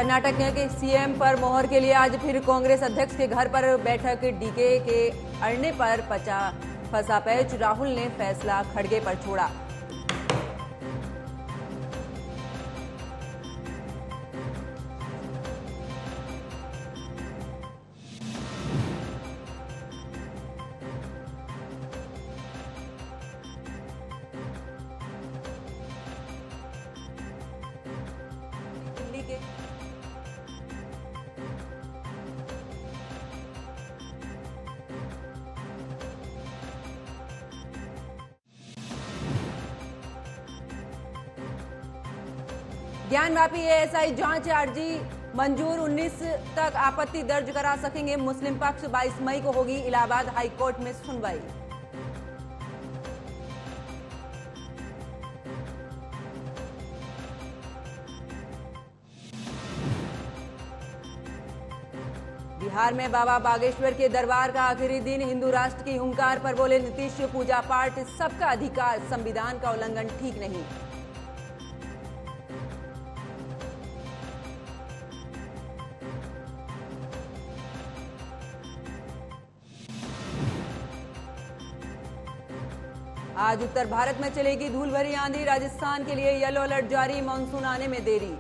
कर्नाटक के सीएम पर मोहर के लिए आज फिर कांग्रेस अध्यक्ष के घर पर बैठक। डीके के अड़ने पर फंसा पैच, राहुल ने फैसला खड़गे पर छोड़ा। दिल्ली के ज्ञानव्यापी एएसआई जांच अर्जी मंजूर, 19 तक आपत्ति दर्ज करा सकेंगे मुस्लिम पक्ष। 22 मई को होगी इलाहाबाद हाई कोर्ट में सुनवाई। बिहार में बाबा बागेश्वर के दरबार का आखिरी दिन, हिंदू राष्ट्र की हुंकार पर बोले नीतीश, पूजा पाठ सबका अधिकार, संविधान का उल्लंघन ठीक नहीं। आज उत्तर भारत में चलेगी धूल भरी आंधी, राजस्थान के लिए येलो अलर्ट जारी, मानसून आने में देरी।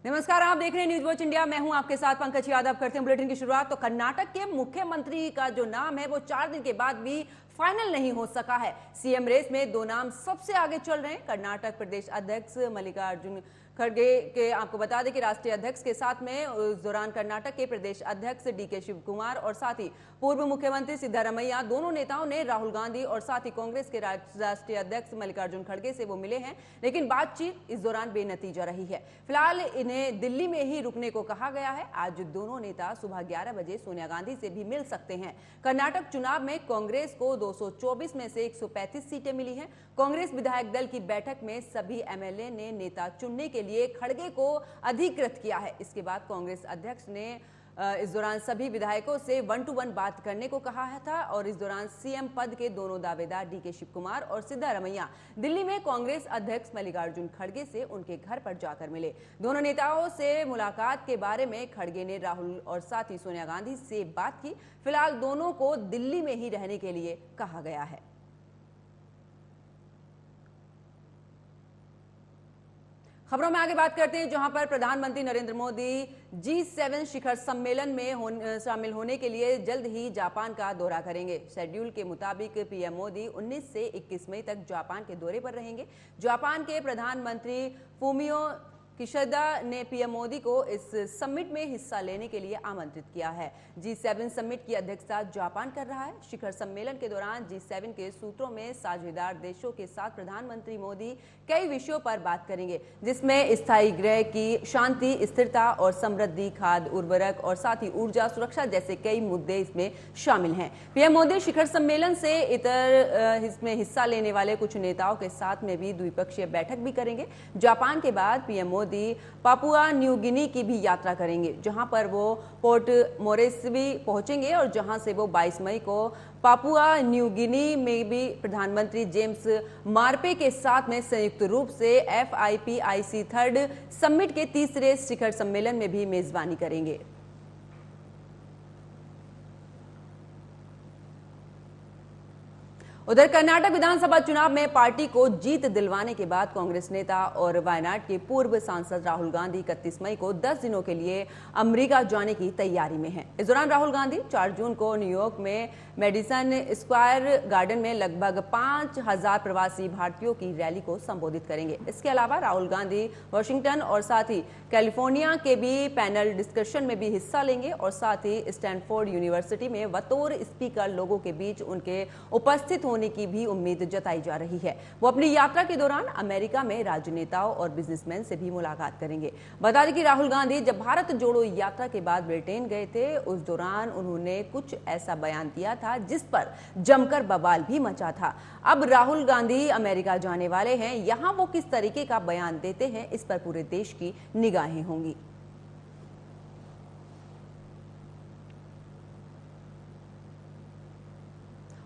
नमस्कार, आप देख रहे हैं न्यूज वॉच इंडिया। मैं हूं आपके साथ पंकज यादव। करते हैं बुलेटिन की शुरुआत। तो कर्नाटक के मुख्यमंत्री का जो नाम है वो 4 दिन के बाद भी फाइनल नहीं हो सका है। सीएम रेस में 2 नाम सबसे आगे चल रहे हैं। कर्नाटक प्रदेश अध्यक्ष मल्लिकार्जुन खड़गे के आपको बता दें कि राष्ट्रीय अध्यक्ष के साथ में उस दौरान कर्नाटक के प्रदेश अध्यक्ष डीके शिव कुमार और साथ ही पूर्व मुख्यमंत्री सिद्धारमैया, दोनों नेताओं ने राहुल गांधी और साथ ही कांग्रेस के राष्ट्रीय अध्यक्ष मल्लिकार्जुन खड़गे से वो मिले हैं, लेकिन बातचीत इस दौरान बेनतीजा रही है। फिलहाल इन्हें दिल्ली में ही रुकने को कहा गया है। आज दोनों नेता सुबह 11 बजे सोनिया गांधी से भी मिल सकते हैं। कर्नाटक चुनाव में कांग्रेस को 224 में से 135 सीटें मिली हैं। कांग्रेस विधायक दल की बैठक में सभी एमएलए ने नेता चुनने के लिए खड़गे को अधिकृत किया है। इसके बाद कांग्रेस अध्यक्ष ने इस दौरान सभी विधायकों से 1 to 1 बात करने को कहा था और इस दौरान सीएम पद के दोनों दावेदार डीके शिव कुमार और सिद्धारमैया दिल्ली में कांग्रेस अध्यक्ष मल्लिकार्जुन खड़गे से उनके घर पर जाकर मिले। दोनों नेताओं से मुलाकात के बारे में खड़गे ने राहुल और साथ ही सोनिया गांधी से बात की। फिलहाल दोनों को दिल्ली में ही रहने के लिए कहा गया है। खबरों में आगे बात करते हैं, जहां पर प्रधानमंत्री नरेंद्र मोदी G7 शिखर सम्मेलन में शामिल होने के लिए जल्द ही जापान का दौरा करेंगे। शेड्यूल के मुताबिक पीएम मोदी 19 से 21 मई तक जापान के दौरे पर रहेंगे। जापान के प्रधानमंत्री फूमियो किशिदा ने पीएम मोदी को इस समिट में हिस्सा लेने के लिए आमंत्रित किया है। G7 समिट की अध्यक्षता जापान कर रहा है। शिखर सम्मेलन के दौरान G7 के सूत्रों में साझेदार देशों के साथ प्रधानमंत्री मोदी कई विषयों पर बात करेंगे, जिसमें स्थायी ग्रह की शांति, स्थिरता और समृद्धि, खाद्य, उर्वरक और साथ ही ऊर्जा सुरक्षा जैसे कई मुद्दे इसमें शामिल हैं। पीएम मोदी शिखर सम्मेलन से इसमें हिस्सा लेने वाले कुछ नेताओं के साथ में भी द्विपक्षीय बैठक भी करेंगे। जापान के बाद PM Modi Papua New Guinea की भी यात्रा करेंगे, जहां पर वो पोर्ट मोरेस्बी पहुंचेंगे और जहां से वो 22 मई को पापुआ न्यू गिनी में भी प्रधानमंत्री जेम्स मार्पे के साथ में संयुक्त रूप से FIPIC 3rd समिट के तीसरे शिखर सम्मेलन में भी मेजबानी करेंगे। उधर कर्नाटक विधानसभा चुनाव में पार्टी को जीत दिलवाने के बाद कांग्रेस नेता और वायनाड के पूर्व सांसद राहुल गांधी 31 मई को 10 दिनों के लिए अमेरिका जाने की तैयारी में हैं। इस दौरान राहुल गांधी 4 जून को न्यूयॉर्क में मेडिसन स्क्वायर गार्डन में लगभग 5000 प्रवासी भारतीयों की रैली को संबोधित करेंगे। इसके अलावा राहुल गांधी वाशिंगटन और साथ ही कैलिफोर्निया के भी पैनल डिस्कशन में भी हिस्सा लेंगे और साथ ही स्टैनफोर्ड यूनिवर्सिटी में बतौर स्पीकर लोगों के बीच उनके उपस्थित होने की भी उम्मीद जताई जा रही है। वो अपनी यात्रा के दौरान अमेरिका में राजनेताओं और बिजनेसमैन से भी मुलाकात करेंगे। बता दें कि राहुल गांधी जब भारत जोड़ो यात्रा के बाद ब्रिटेन गए थे, उस दौरान उन्होंने कुछ ऐसा बयान दिया था जिस पर जमकर बवाल भी मचा था। अब राहुल गांधी अमेरिका जाने वाले हैं, यहां वो किस तरीके का बयान देते हैं, इस पर पूरे देश की निगाहें होंगी।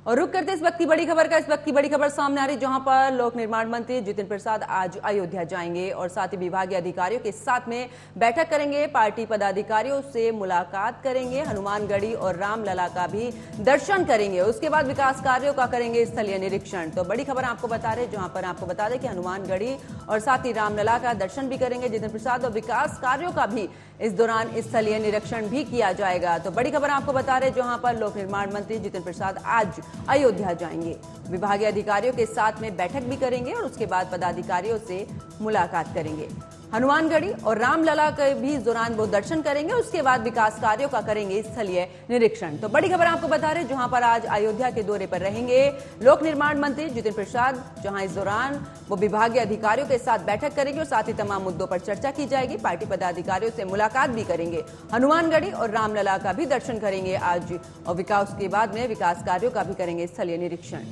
और रुक करते इस वक्त की बड़ी खबर का। इस वक्त की बड़ी खबर सामने आ रही, जहां पर लोक निर्माण मंत्री जितिन प्रसाद आज अयोध्या जाएंगे और साथ ही विभागीय अधिकारियों के साथ में बैठक करेंगे, पार्टी पदाधिकारियों से मुलाकात करेंगे, हनुमानगढ़ी और रामलला का भी दर्शन करेंगे। उसके बाद विकास कार्यों का करेंगे स्थलीय निरीक्षण। तो बड़ी खबर आपको बता रहे, जहां पर आपको बता दें कि हनुमानगढ़ी और साथ ही रामलला का दर्शन भी करेंगे जितिन प्रसाद, और विकास कार्यों का भी इस दौरान स्थलीय निरीक्षण भी किया जाएगा। तो बड़ी खबर आपको बता रहे, जहां पर लोक निर्माण मंत्री जितिन प्रसाद आज अयोध्या जाएंगे, विभागीय अधिकारियों के साथ में बैठक भी करेंगे और उसके बाद पदाधिकारियों से मुलाकात करेंगे। हनुमानगढ़ी और रामलला के भी इस दौरान वो दर्शन करेंगे, उसके बाद विकास कार्यों का करेंगे स्थलीय निरीक्षण। तो बड़ी खबर आपको बता रहे, जहां पर आज अयोध्या के दौरे पर रहेंगे लोक निर्माण मंत्री जितिन प्रसाद, जहां इस दौरान वो विभागीय अधिकारियों के साथ बैठक करेंगे और साथ ही तमाम मुद्दों पर चर्चा की जाएगी, पार्टी पदाधिकारियों से मुलाकात भी करेंगे, हनुमानगढ़ी और रामलला का भी दर्शन करेंगे आज, और विकास के बाद में विकास कार्यों का भी करेंगे स्थलीय निरीक्षण।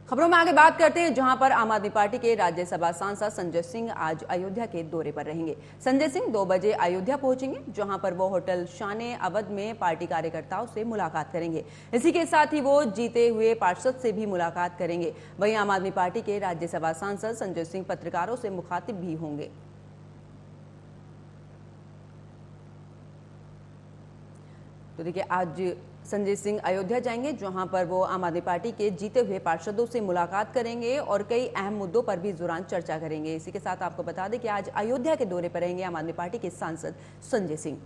खबरों में आगे बात करते हैं, जहां पर आम आदमी पार्टी के राज्यसभा सांसद संजय सिंह आज अयोध्या के दौरे पर रहेंगे। संजय सिंह 2 बजे अयोध्या पहुंचेंगे, जहां पर वो होटल शाने अवध में पार्टी कार्यकर्ताओं से मुलाकात करेंगे। इसी के साथ ही वो जीते हुए पार्षद से भी मुलाकात करेंगे। वहीं आम आदमी पार्टी के राज्यसभा सांसद संजय सिंह पत्रकारों से मुखातिब भी होंगे। तो देखिए, आज संजय सिंह अयोध्या जाएंगे, जहां पर वो आम आदमी पार्टी के जीते हुए पार्षदों से मुलाकात करेंगे और कई अहम मुद्दों पर भी इस दौरान चर्चा करेंगे। इसी के साथ आपको बता दें कि आज अयोध्या के दौरे पर रहेंगे आम आदमी पार्टी के सांसद संजय सिंह।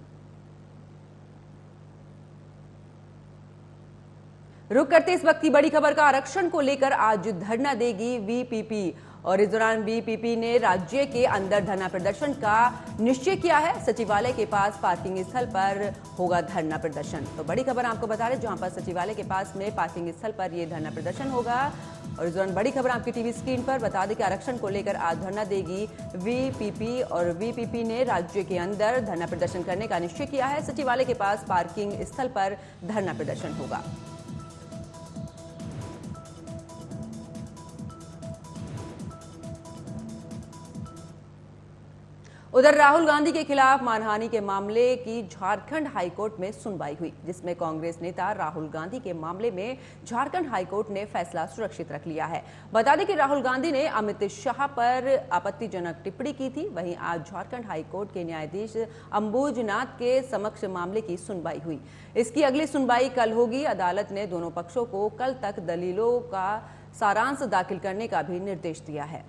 रुक करते इस वक्त की बड़ी खबर का। आरक्षण को लेकर आज धरना देगी वीपीपी, और इस दौरान वीपीपी ने राज्य के अंदर धरना प्रदर्शन का निश्चय किया है। सचिवालय के पास पार्किंग स्थल पर होगा धरना प्रदर्शन। तो बड़ी खबर आपको बता रहे, जहां पर सचिवालय के पास में पार्किंग स्थल पर यह धरना प्रदर्शन होगा। और इस दौरान बड़ी खबर आपकी टीवी स्क्रीन पर बता दें कि आरक्षण को लेकर आज धरना देगी वीपीपी, और वीपीपी ने राज्य के अंदर धरना प्रदर्शन करने का निश्चय किया है। सचिवालय के पास पार्किंग स्थल पर धरना प्रदर्शन होगा। उधर राहुल गांधी के खिलाफ मानहानि के मामले की झारखंड हाईकोर्ट में सुनवाई हुई, जिसमें कांग्रेस नेता राहुल गांधी के मामले में झारखंड हाईकोर्ट ने फैसला सुरक्षित रख लिया है। बता दें कि राहुल गांधी ने अमित शाह पर आपत्तिजनक टिप्पणी की थी। वहीं आज झारखंड हाईकोर्ट के न्यायाधीश अंबुजनाथ के समक्ष मामले की सुनवाई हुई। इसकी अगली सुनवाई कल होगी। अदालत ने दोनों पक्षों को कल तक दलीलों का सारांश दाखिल करने का भी निर्देश दिया है।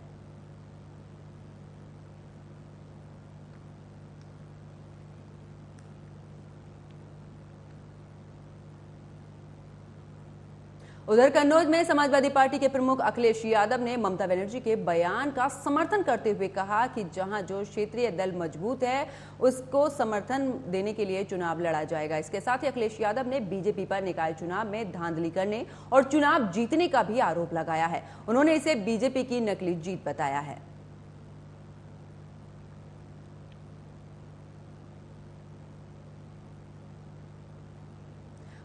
उधर कन्नौज में समाजवादी पार्टी के प्रमुख अखिलेश यादव ने ममता बनर्जी के बयान का समर्थन करते हुए कहा कि जहां जो क्षेत्रीय दल मजबूत है उसको समर्थन देने के लिए चुनाव लड़ा जाएगा। इसके साथ ही अखिलेश यादव ने बीजेपी पर निकाय चुनाव में धांधली करने और चुनाव जीतने का भी आरोप लगाया है। उन्होंने इसे बीजेपी की नकली जीत बताया है।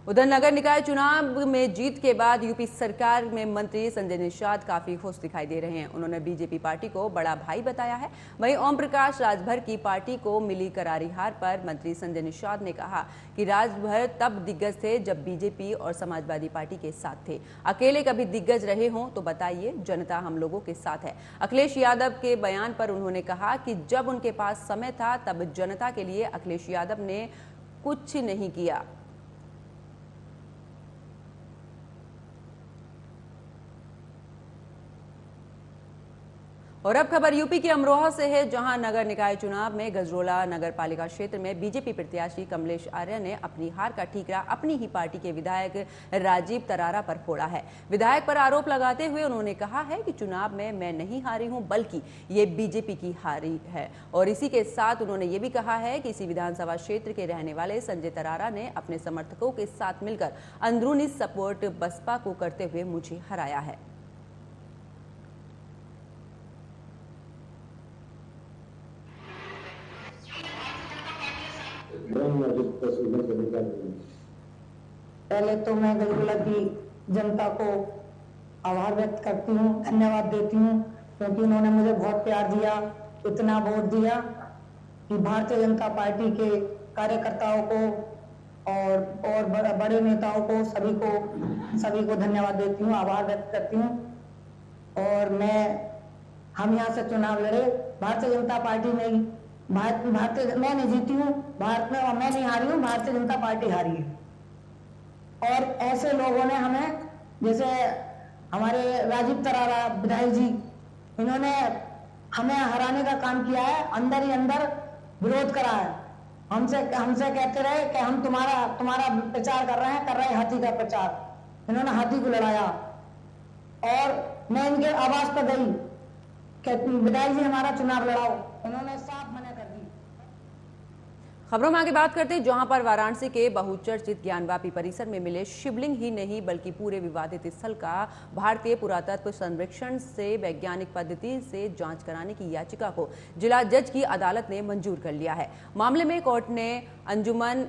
उधर नगर निकाय चुनाव में जीत के बाद यूपी सरकार में मंत्री संजय निषाद काफी खुश दिखाई दे रहे हैं। उन्होंने बीजेपी पार्टी को बड़ा भाई बताया है। वहीं ओम प्रकाश राजभर की पार्टी को मिली करारी हार पर मंत्री संजय निषाद ने कहा कि राजभर तब दिग्गज थे जब बीजेपी और समाजवादी पार्टी के साथ थे। अकेले कभी दिग्गज रहे हों तो बताइए, जनता हम लोगों के साथ है। अखिलेश यादव के बयान पर उन्होंने कहा कि जब उनके पास समय था तब जनता के लिए अखिलेश यादव ने कुछ नहीं किया। और अब खबर यूपी के अमरोहा से है, जहां नगर निकाय चुनाव में गजरोला नगर पालिका क्षेत्र में बीजेपी प्रत्याशी कमलेश आर्य ने अपनी हार का ठीकरा अपनी ही पार्टी के विधायक राजीव तरारा पर फोड़ा है। विधायक पर आरोप लगाते हुए उन्होंने कहा है कि चुनाव में मैं नहीं हारी हूं, बल्कि ये बीजेपी की हारी है। और इसी के साथ उन्होंने ये भी कहा है कि इसी विधानसभा क्षेत्र के रहने वाले संजय तरारा ने अपने समर्थकों के साथ मिलकर अंदरूनी सपोर्ट बसपा को करते हुए मुझे हराया है। पहले तो मैं गजरोला की जनता को आभार व्यक्त करती हूँ, धन्यवाद देती हूँ, क्योंकि उन्होंने मुझे बहुत प्यार दिया, इतना वोट दिया कि भारतीय जनता पार्टी के कार्यकर्ताओं को और बड़े नेताओं को सभी को धन्यवाद देती हूँ, आभार व्यक्त करती हूँ। और हम यहाँ से चुनाव लड़े, भारतीय जनता पार्टी नहीं, मैं नहीं जीती हूँ, मैं नहीं हारी हूँ, भारतीय जनता पार्टी हारी है। और ऐसे लोगों ने हमें, जैसे हमारे राजीव तरारा विधायक जी, इन्होंने हमें हराने का काम किया है, अंदर ही अंदर विरोध करा है। हमसे कहते रहे कि हम तुम्हारा प्रचार कर रहे हैं हाथी का प्रचार। इन्होंने हाथी को लड़ाया और मैं इनके आवाज पर गई कि विधायक जी हमारा चुनाव लड़ाओ, इन्होंने साफ मना कर दी। खबरों में आगे बात करते हैं, जहां पर वाराणसी के बहुचर्चित ज्ञानवापी परिसर में मिले शिवलिंग ही नहीं बल्कि पूरे विवादित स्थल का भारतीय पुरातत्व सर्वेक्षण से वैज्ञानिक पद्धति से जांच कराने की याचिका को जिला जज की अदालत ने मंजूर कर लिया है। मामले में कोर्ट ने अंजुमन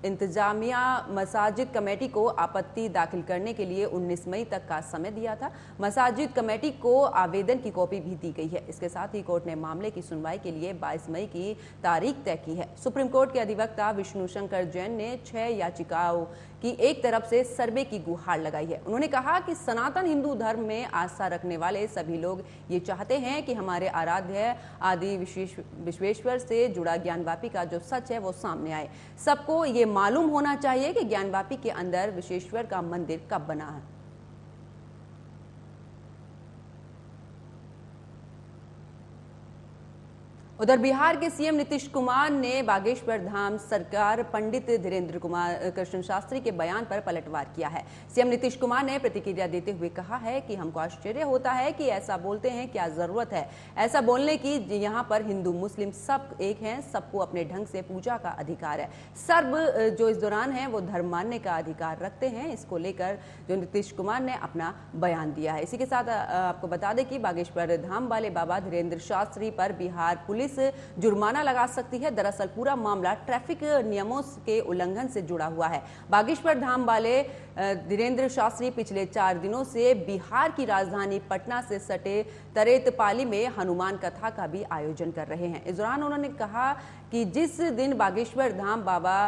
इंतजामिया मसाजिद कमेटी को आपत्ति दाखिल करने के लिए 19 मई तक का समय दिया था। मसाजिद कमेटी को आवेदन की कॉपी भी दी गई है। इसके साथ ही कोर्ट ने मामले की सुनवाई के लिए 22 मई की तारीख तय की है। सुप्रीम कोर्ट के अधिवक्ता विष्णु शंकर जैन ने 6 याचिकाओं की एक तरफ से सर्वे की गुहार लगाई है। उन्होंने कहा कि सनातन हिंदू धर्म में आस्था रखने वाले सभी लोग ये चाहते हैं कि हमारे आराध्य आदि विश्वेश्वर से जुड़ा ज्ञानवापी का जो सच है वो सामने आए। सबको ये मालूम होना चाहिए कि ज्ञानवापी के अंदर विश्वेश्वर का मंदिर कब बना है। उधर बिहार के सीएम नीतीश कुमार ने बागेश्वर धाम सरकार पंडित धीरेन्द्र कुमार कृष्ण शास्त्री के बयान पर पलटवार किया है। सीएम नीतीश कुमार ने प्रतिक्रिया देते हुए कहा है कि हमको आश्चर्य होता है कि ऐसा बोलते हैं, क्या जरूरत है ऐसा बोलने की। यहाँ पर हिंदू मुस्लिम सब एक हैं, सबको अपने ढंग से पूजा का अधिकार है। सर्व जो इस दौरान है वो धर्म मानने का अधिकार रखते हैं। इसको लेकर जो नीतीश कुमार ने अपना बयान दिया है। इसी के साथ आपको बता दें कि बागेश्वर धाम वाले बाबा धीरेन्द्र शास्त्री पर बिहार पुलिस जुर्माना लगा सकती है। दरअसल पूरा मामला ट्रैफिक नियमों के उल्लंघन से जुड़ा हुआ है। बागेश्वर धाम वाले धीरेन्द्र शास्त्री पिछले 4 दिनों से बिहार की राजधानी पटना से सटे तरेतपाली में हनुमान कथा का भी आयोजन कर रहे हैं। इस दौरान उन्होंने कहा कि जिस दिन बागेश्वर धाम बाबा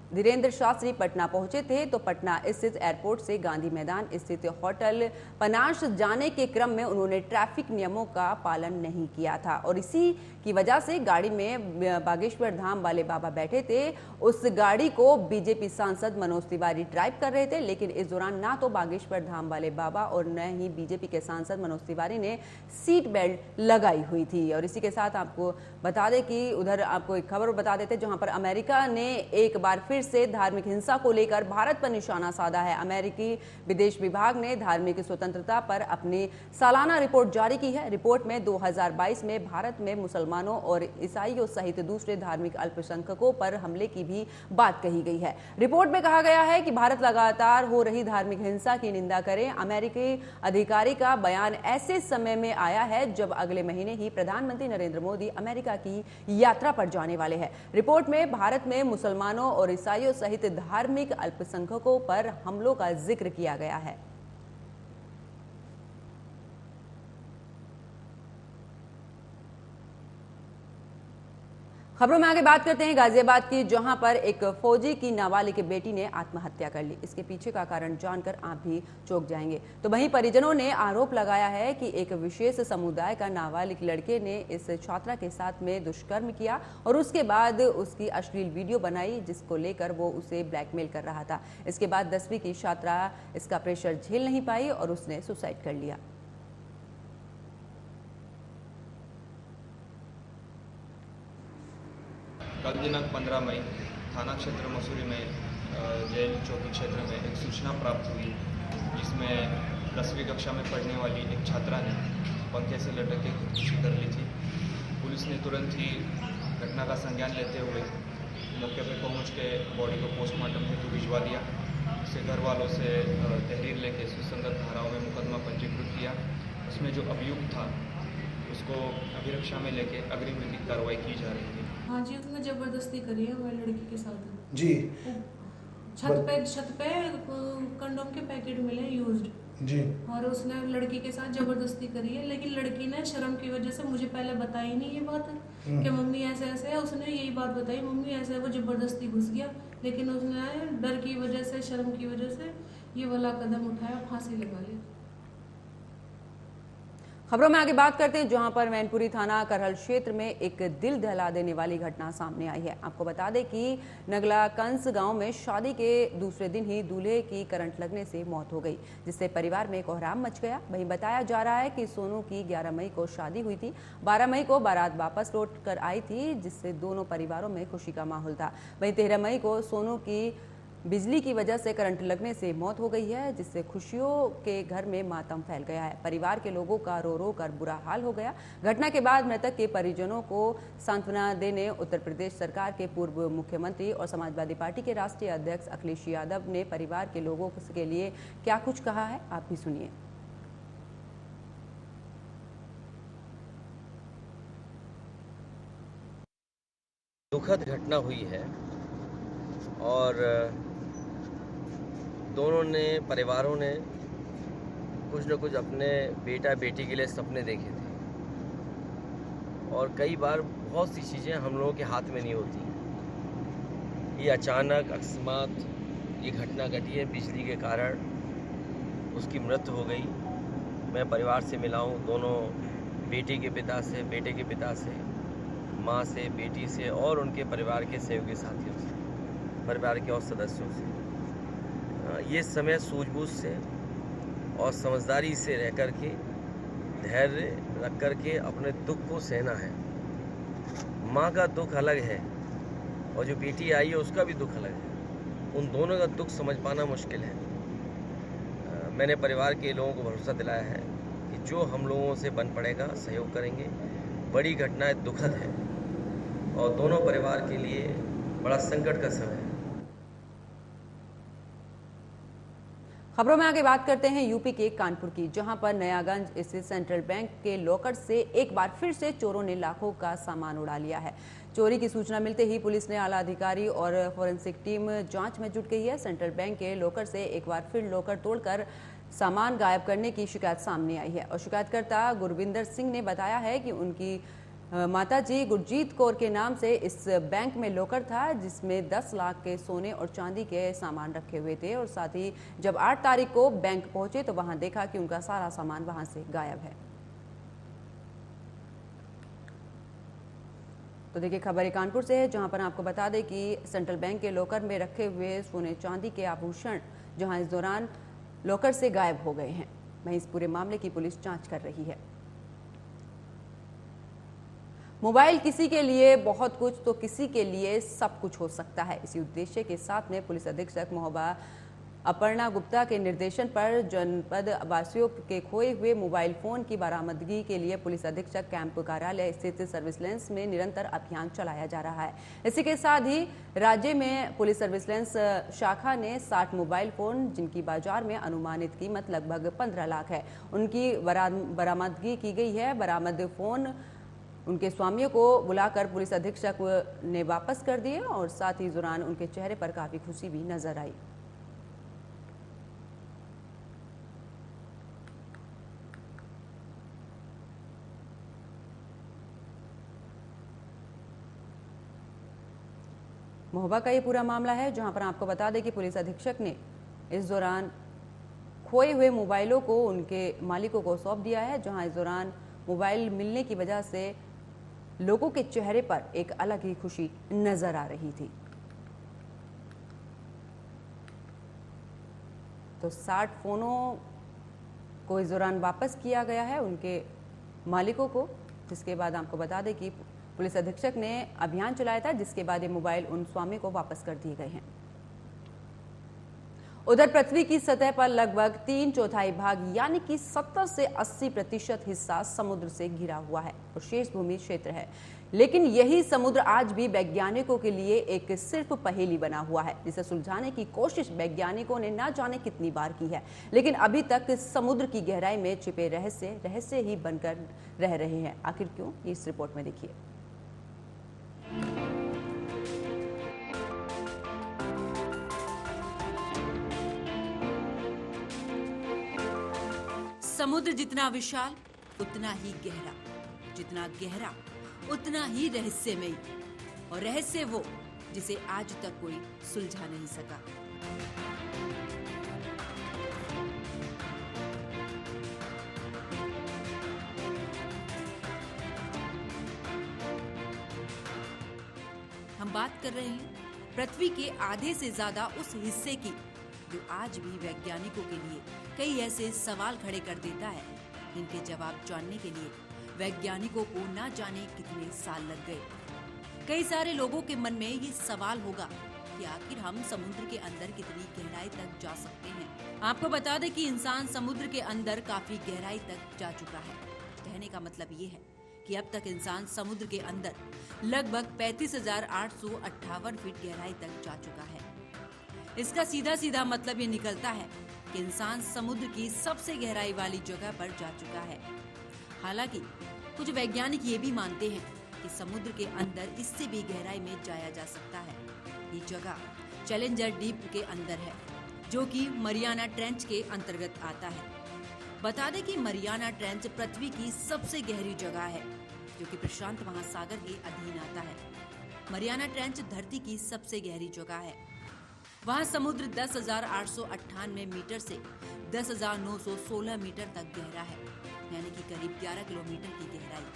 धीरेन्द्र शास्त्री पटना पहुंचे थे तो पटना स्थित एयरपोर्ट से गांधी मैदान स्थित होटल पनाश जाने के क्रम में उन्होंने ट्रैफिक नियमों का पालन नहीं किया था और इसी की वजह से गाड़ी में बागेश्वर धाम वाले बाबा बैठे थे। उस गाड़ी को बीजेपी सांसद मनोज तिवारी ड्राइव कर रहे थे, लेकिन इस दौरान ना तो बागेश्वर धाम वाले बाबा और न ही बीजेपी के सांसद मनोज तिवारी ने सीट बेल्ट लगाई हुई थी। और इसी के साथ आपको बता दें कि उधर आपको एक खबर बता देते जहां पर अमेरिका ने एक बार फिर से धार्मिक हिंसा को लेकर भारत पर निशाना साधा है। अमेरिकी विदेश विभाग ने धार्मिक स्वतंत्रता पर अपनी सालाना रिपोर्ट जारी की है। रिपोर्ट में 2022 में भारत में मुसलमानों और ईसाइयों सहित दूसरे धार्मिक अल्पसंख्यकों पर हमले की भी बात कही गई है। रिपोर्ट में कहा गया है कि भारत लगातार हो रही धार्मिक हिंसा की निंदा करे। अमेरिकी अधिकारी का बयान ऐसे समय में आया है जब अगले महीने ही प्रधानमंत्री नरेंद्र मोदी अमेरिका की यात्रा पर जाने वाले हैं। रिपोर्ट में भारत में मुसलमानों और ईसाइयों सहित धार्मिक अल्पसंख्यकों पर हमलों का जिक्र किया गया है। खबरों में आगे बात करते हैं गाजियाबाद की, जहां पर एक फौजी की नाबालिग बेटी ने आत्महत्या कर ली। इसके पीछे का कारण जानकर आप भी चौंक जाएंगे। तो वहीं परिजनों ने आरोप लगाया है कि एक विशेष समुदाय का नाबालिग लड़के ने इस छात्रा के साथ में दुष्कर्म किया और उसके बाद उसकी अश्लील वीडियो बनाई, जिसको लेकर वो उसे ब्लैकमेल कर रहा था। इसके बाद 10वीं की छात्रा इसका प्रेशर झेल नहीं पाई और उसने सुसाइड कर लिया। कल दिनांक 15 मई थाना क्षेत्र मसूरी में जेल चौकी क्षेत्र में एक सूचना प्राप्त हुई, जिसमें 10वीं कक्षा में पढ़ने वाली एक छात्रा ने पंखे से लटक के खुदकुशी कर ली थी। पुलिस ने तुरंत ही घटना का संज्ञान लेते हुए मौके पर पहुंच के बॉडी को पोस्टमार्टम हेतु भिजवा दिया। इससे घर वालों से तहरीर लेके सुसंगत धाराओं में मुकदमा पंजीकृत किया। उसमें जो अभियुक्त था उसको अभिरक्षा में लेके अग्रिम विधिक कार्रवाई की जा रही है। हाँ जी, उसने जबरदस्ती करी है वह लड़की के साथ जी। छत पे कंडोम के पैकेट मिले यूज्ड, जी। और उसने लड़की के साथ ज़बरदस्ती करी है, लेकिन लड़की ने शर्म की वजह से मुझे पहले बताई नहीं ये बात कि मम्मी ऐसे ऐसे है। उसने यही बात बताई मम्मी ऐसे है, वो ज़बरदस्ती घुस गया, लेकिन उसने डर की वजह से, शर्म की वजह से ये वाला कदम उठाया, फांसी लगा ली। खबरों में आगे बात करते हैं, जहां पर मैनपुरी थाना करहल क्षेत्र में एक दिल दहला देने वाली घटना सामने आई है। आपको बता दें कि नगला कंस गांव में शादी के दूसरे दिन ही दूल्हे की करंट लगने से मौत हो गई, जिससे परिवार में कोहराम मच गया। वहीं बताया जा रहा है कि सोनू की 11 मई को शादी हुई थी। 12 मई को बारात वापस लौट कर आई थी, जिससे दोनों परिवारों में खुशी का माहौल था। वहीं 13 मई को सोनू की बिजली की वजह से करंट लगने से मौत हो गई है, जिससे खुशियों के घर में मातम फैल गया है। परिवार के लोगों का रो रो कर बुरा हाल हो गया। घटना के बाद मृतक के परिजनों को सांत्वना देने उत्तर प्रदेश सरकार के पूर्व मुख्यमंत्री और समाजवादी पार्टी के राष्ट्रीय अध्यक्ष अखिलेश यादव ने परिवार के लोगों के लिए क्या कुछ कहा है, आप भी सुनिए। दुखद घटना हुई है और दोनों ने, परिवारों ने कुछ न कुछ अपने बेटा बेटी के लिए सपने देखे थे और कई बार बहुत सी चीज़ें हम लोगों के हाथ में नहीं होती। ये अचानक अकस्मात ये घटना घटी है, बिजली के कारण उसकी मृत्यु हो गई। मैं परिवार से मिला हूँ, दोनों बेटी के पिता से, बेटे के पिता से, माँ से, बेटी से और उनके परिवार के सहयोगी साथियों से, परिवार के और सदस्यों से। ये समय सूझबूझ से और समझदारी से रह कर के, धैर्य रख कर के अपने दुख को सहना है। माँ का दुख अलग है और जो बेटी आई है उसका भी दुख अलग है। उन दोनों का दुख समझ पाना मुश्किल है। मैंने परिवार के लोगों को भरोसा दिलाया है कि जो हम लोगों से बन पड़ेगा सहयोग करेंगे। बड़ी घटना है, दुखद है और दोनों परिवार के लिए बड़ा संकट का समय है। खबरों में आगे बात करते हैं यूपी के कानपुर की, जहां पर नयागंज स्थित सेंट्रल बैंक के लॉकर से एक बार फिर से चोरों ने लाखों का सामान उड़ा लिया है। चोरी की सूचना मिलते ही पुलिस ने आला अधिकारी और फोरेंसिक टीम जांच में जुट गई है। सेंट्रल बैंक के लॉकर से एक बार फिर लॉकर तोड़कर सामान गायब करने की शिकायत सामने आई है और शिकायतकर्ता गुरविंदर सिंह ने बताया है कि उनकी माताजी गुरजीत कौर के नाम से इस बैंक में लॉकर था, जिसमें 10 लाख के सोने और चांदी के सामान रखे हुए थे और साथ ही जब 8 तारीख को बैंक पहुंचे तो वहां देखा कि उनका सारा सामान वहां से गायब है। तो देखिए, खबर कानपुर से है, जहां पर आपको बता दें कि सेंट्रल बैंक के लॉकर में रखे हुए सोने चांदी के आभूषण जहां इस दौरान लॉकर से गायब हो गए हैं। वहीं इस पूरे मामले की पुलिस जांच कर रही है। मोबाइल किसी के लिए बहुत कुछ तो किसी के लिए सब कुछ हो सकता है। इसी उद्देश्य के साथ में पुलिस अधीक्षक महोबा अपर्णा गुप्ता के निर्देशन पर जनपद वासियों के खोए हुए मोबाइल फोन की बरामदगी के लिए पुलिस अधीक्षक कैंप कार्यालय स्थित सर्विसलेंस में निरंतर अभियान चलाया जा रहा है। इसी के साथ ही राज्य में पुलिस सर्विसलेंस शाखा ने 60 मोबाइल फोन, जिनकी बाजार में अनुमानित कीमत लगभग 15 लाख है, उनकी बरामदगी की गई है। बरामद फोन उनके स्वामियों को बुलाकर पुलिस अधीक्षक ने वापस कर दिए और साथ ही दौरान उनके चेहरे पर काफी खुशी भी नजर आई। महोबा का ये पूरा मामला है, जहां पर आपको बता दें कि पुलिस अधीक्षक ने इस दौरान खोए हुए मोबाइलों को उनके मालिकों को सौंप दिया है, जहां इस दौरान मोबाइल मिलने की वजह से लोगों के चेहरे पर एक अलग ही खुशी नजर आ रही थी। तो 60 फोनों को इस दौरान वापस किया गया है उनके मालिकों को, जिसके बाद आपको बता दें कि पुलिस अधीक्षक ने अभियान चलाया था, जिसके बाद ये मोबाइल उन स्वामी को वापस कर दिए गए हैं। उधर पृथ्वी की सतह पर लगभग 3/4 भाग यानी कि 70 से 80% हिस्सा समुद्र से घिरा हुआ है और शेष भूमि क्षेत्र है। लेकिन यही समुद्र आज भी वैज्ञानिकों के लिए एक सिर्फ पहेली बना हुआ है, जिसे सुलझाने की कोशिश वैज्ञानिकों ने ना जाने कितनी बार की है, लेकिन अभी तक समुद्र की गहराई में छिपे रहस्य ही बनकर रह रहे हैं। आखिर क्यों, इस रिपोर्ट में देखिए। समुद्र जितना विशाल उतना ही गहरा, जितना गहरा उतना ही रहस्यमयी, और रहस्य वो जिसे आज तक कोई सुलझा नहीं सका। हम बात कर रहे हैं पृथ्वी के आधे से ज्यादा उस हिस्से की जो आज भी वैज्ञानिकों के लिए कई ऐसे सवाल खड़े कर देता है जिनके जवाब जानने के लिए वैज्ञानिकों को ना जाने कितने साल लग गए। कई सारे लोगों के मन में ये सवाल होगा कि आखिर हम समुद्र के अंदर कितनी गहराई तक जा सकते हैं। आपको बता दें कि इंसान समुद्र के अंदर काफी गहराई तक जा चुका है। कहने का मतलब ये है कि अब तक इंसान समुद्र के अंदर लगभग 35,858 फीट गहराई तक जा चुका है। इसका सीधा सीधा मतलब ये निकलता है कि इंसान समुद्र की सबसे गहराई वाली जगह पर जा चुका है। हालांकि कुछ वैज्ञानिक ये भी मानते हैं कि समुद्र के अंदर इससे भी गहराई में जाया जा सकता है। ये जगह चैलेंजर डीप के अंदर है, जो कि मरियाना ट्रेंच के अंतर्गत आता है। बता दें कि मरियाना ट्रेंच पृथ्वी की सबसे गहरी जगह है, जो कि प्रशांत महासागर के अधीन आता है। मरियाना ट्रेंच धरती की सबसे गहरी जगह है। वहाँ समुद्र 10,898 मीटर से 10,916 मीटर तक गहरा है, यानी कि करीब 11 किलोमीटर की गहराई।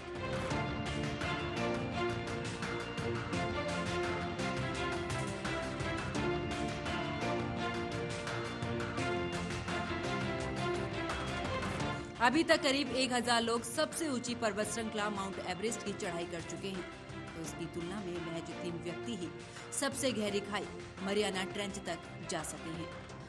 अभी तक करीब 1,000 लोग सबसे ऊंची पर्वत श्रृंखला माउंट एवरेस्ट की चढ़ाई कर चुके हैं, तो इसकी तुलना में महज 3 व्यक्ति ही सबसे गहरी खाई मरियाना ट्रेंच तक जा सके हैं।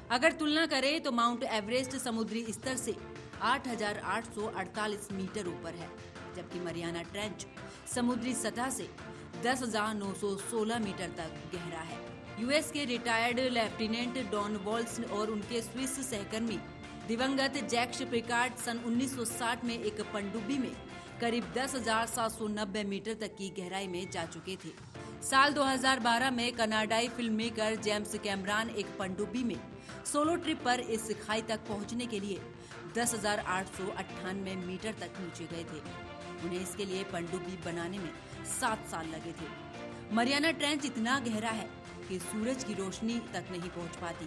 अगर तुलना करें तो माउंट एवरेस्ट समुद्री स्तर से 8,848 मीटर ऊपर है, जबकि मरियाना ट्रेंच समुद्री सतह से 10,916 मीटर तक गहरा है। यूएस के रिटायर्ड लेफ्टिनेंट डॉन वॉल्स और उनके स्विस सहकर्मी दिवंगत जैक्स पिकार्ड सन 1960 में एक पनडुब्बी में करीब 10,790 मीटर तक की गहराई में जा चुके थे। साल 2012 में कनाडाई फिल्म मेकर जेम्स कैमरॉन एक पनडुब्बी में सोलो ट्रिप पर इस खाई तक पहुंचने के लिए 10,898 मीटर तक नीचे गए थे। उन्हें इसके लिए पनडुब्बी बनाने में 7 साल लगे थे। मरियाना ट्रेंच इतना गहरा है कि सूरज की रोशनी तक नहीं पहुंच पाती।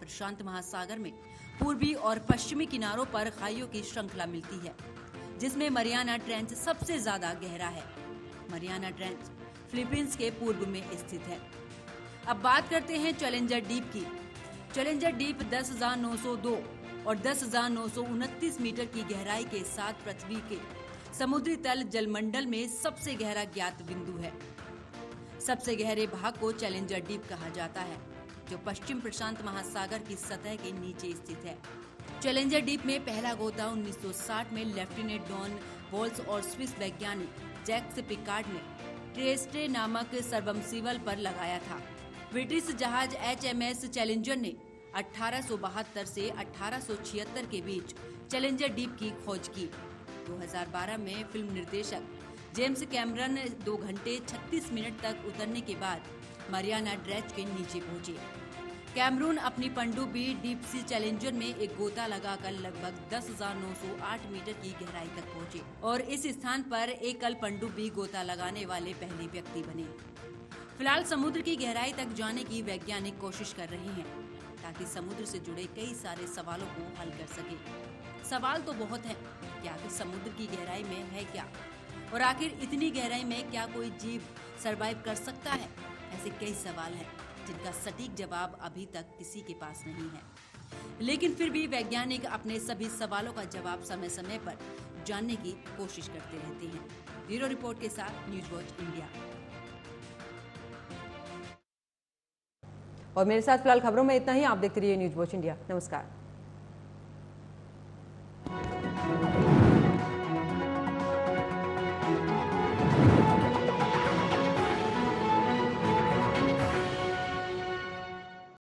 प्रशांत महासागर में पूर्वी और पश्चिमी किनारों पर खाइयों की श्रृंखला मिलती है, जिसमें मरियाना ट्रेंच सबसे ज्यादा गहरा है। मरियाना ट्रेंच फिलीपींस के पूर्व में स्थित है। अब बात करते हैं चैलेंजर डीप की। चैलेंजर डीप 10,902 और 10,929 मीटर की गहराई के साथ पृथ्वी के समुद्री तल जलमंडल में सबसे गहरा ज्ञात बिंदु है। सबसे गहरे भाग को चैलेंजर डीप कहा जाता है, जो पश्चिम प्रशांत महासागर की सतह के नीचे स्थित है। चैलेंजर डीप में पहला गोता 1960 में लेफ्टिनेंट डॉन वॉल्स और स्विस वैज्ञानिक जैक्स पिकार्ड ने ट्रिएस्टे नामक सबमर्सिबल पर लगाया था। ब्रिटिश जहाज HMS चैलेंजर ने 1872 से 1876 के बीच चैलेंजर डीप की खोज की। 2012 में फिल्म निर्देशक जेम्स कैमरन 2 घंटे 36 मिनट तक उतरने के बाद मरियाना ट्रेंच के नीचे पहुंचे। कैमरून अपनी पनडुब्बी डीप सी चैलेंजर में एक गोता लगाकर लगभग 10,908 मीटर की गहराई तक पहुंचे और इस स्थान पर एकल पनडुब्बी गोता लगाने वाले पहले व्यक्ति बने। फिलहाल समुद्र की गहराई तक जाने की वैज्ञानिक कोशिश कर रहे हैं, ताकि समुद्र से जुड़े कई सारे सवालों को हल कर सके। सवाल तो बहुत हैं कि आखिर समुद्र की गहराई में है क्या, और आखिर इतनी गहराई में क्या कोई जीव सरवाइव कर सकता है। ऐसे कई सवाल हैं जिनका सटीक जवाब अभी तक किसी के पास नहीं है, लेकिन फिर भी वैज्ञानिक अपने सभी सवालों का जवाब समय समय पर जानने की कोशिश करते रहते हैं। ब्यूरो रिपोर्ट के साथ न्यूज वॉच इंडिया। और मेरे साथ फिलहाल खबरों में इतना ही। आप देखते रहिए न्यूज वॉच इंडिया। नमस्कार।